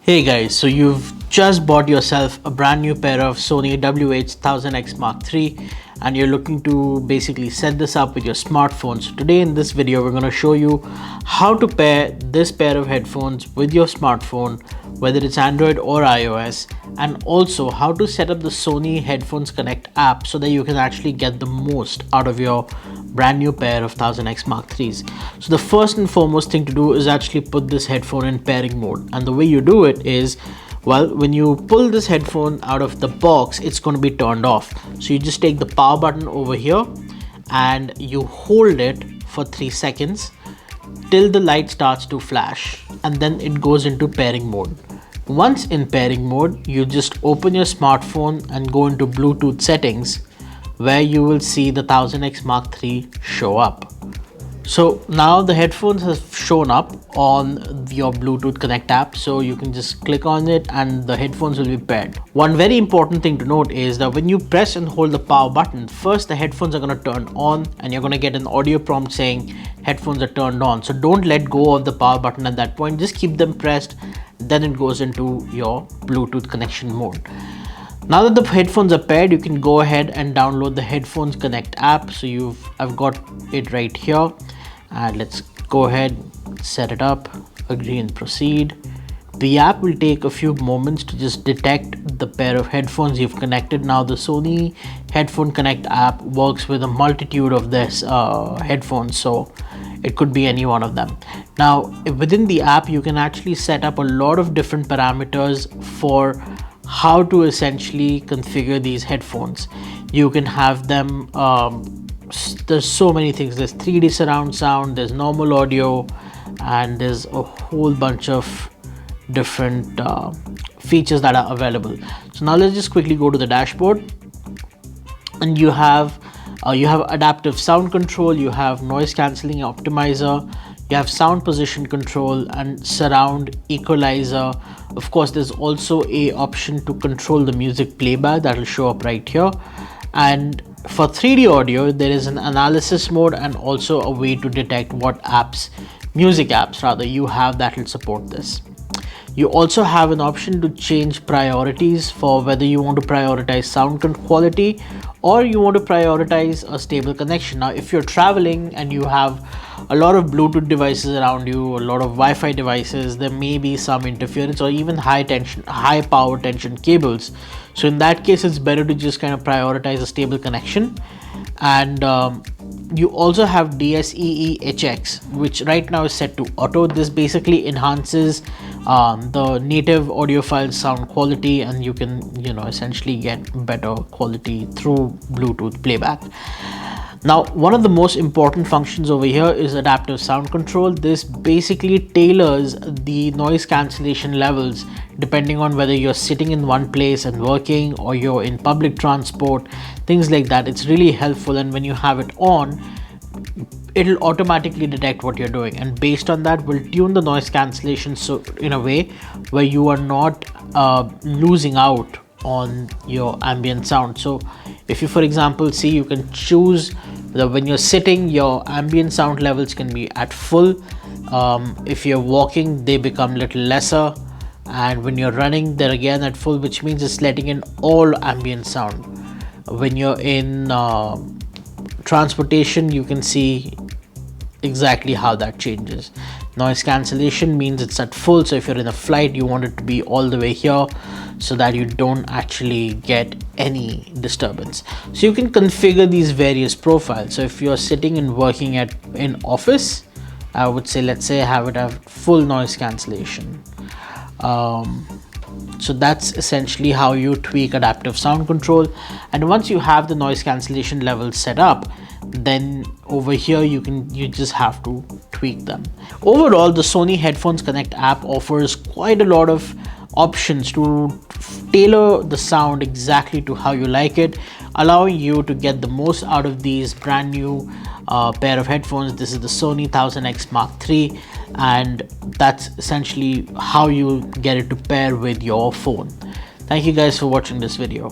Hey guys, so you've just bought yourself a brand new pair of Sony WH-1000XM3 and you're looking to basically set this up with your smartphone. So today in this video we're going to show you how to pair this pair of headphones with your smartphone, whether it's Android or iOS, and also how to set up the Sony Headphones Connect app so that you can actually get the most out of your brand new pair of 1000X Mark IIIs. So the first and foremost thing to do is actually put this headphone in pairing mode, and the way you do it is, well, when you pull this headphone out of the box, it's going to be turned off. So you just take the power button over here and you hold it for 3 seconds till the light starts to flash, and then it goes into pairing mode. Once in pairing mode, you just open your smartphone and go into Bluetooth settings, where you will see the 1000X Mark III show up. So now the headphones have shown up on your Bluetooth Connect app, so you can just click on it and the headphones will be paired. One very important thing to note is that when you press and hold the power button, first the headphones are going to turn on and you're going to get an audio prompt saying headphones are turned on. So don't let go of the power button at that point, just keep them pressed, then it goes into your Bluetooth connection mode. Now that the headphones are paired, you can go ahead and download the Headphones Connect app. So I've got it right here, and let's go ahead, set it up, agree and proceed. The app will take a few moments to just detect the pair of headphones you've connected. Now the Sony Headphone Connect app works with a multitude of this headphones, so it could be any one of them. Now within the app, you can actually set up a lot of different parameters for how to essentially configure these headphones. You can have them, there's so many things. There's 3D surround sound, there's normal audio, and there's a whole bunch of different features that are available. So now let's just quickly go to the dashboard, and you have adaptive sound control, you have noise cancelling optimizer, you have sound position control and surround equalizer. Of course, there's also a option to control the music playback that will show up right here. And for 3D audio, there is an analysis mode and also a way to detect what apps, music apps rather, you have that will support this. You also have an option to change priorities for whether you want to prioritize sound quality or you want to prioritize a stable connection. Now, if you're traveling and you have a lot of Bluetooth devices around you, a lot of Wi-Fi devices, there may be some interference or even high power tension cables. So in that case, it's better to just kind of prioritize a stable connection. And you also have DSEE-HX, which right now is set to auto. This basically enhances the native audiophile sound quality, and you can essentially get better quality through Bluetooth playback. Now, one of the most important functions over here is adaptive sound control. This basically tailors the noise cancellation levels depending on whether you're sitting in one place and working or you're in public transport, things like that. It's really helpful, and when you have it on, it'll automatically detect what you're doing, and based on that will tune the noise cancellation so in a way where you are not losing out on your ambient sound. So if you, for example, see, you can choose that when you're sitting, your ambient sound levels can be at full. If you're walking, they become a little lesser, and when you're running, they're again at full, which means it's letting in all ambient sound. When you're in transportation, you can see exactly how that changes. Noise cancellation means it's at full, so if you're in a flight, you want it to be all the way here so that you don't actually get any disturbance. So you can configure these various profiles. So if you're sitting and working in office, I would say, let's say, have it have full noise cancellation. So that's essentially how you tweak adaptive sound control. And once you have the noise cancellation levels set up, then over here you just have to tweak them. Overall, the Sony Headphones Connect app offers quite a lot of options to tailor the sound exactly to how you like it, allowing you to get the most out of these brand new pair of headphones. This is the Sony 1000X Mark III, and that's essentially how you get it to pair with your phone. Thank you guys for watching this video.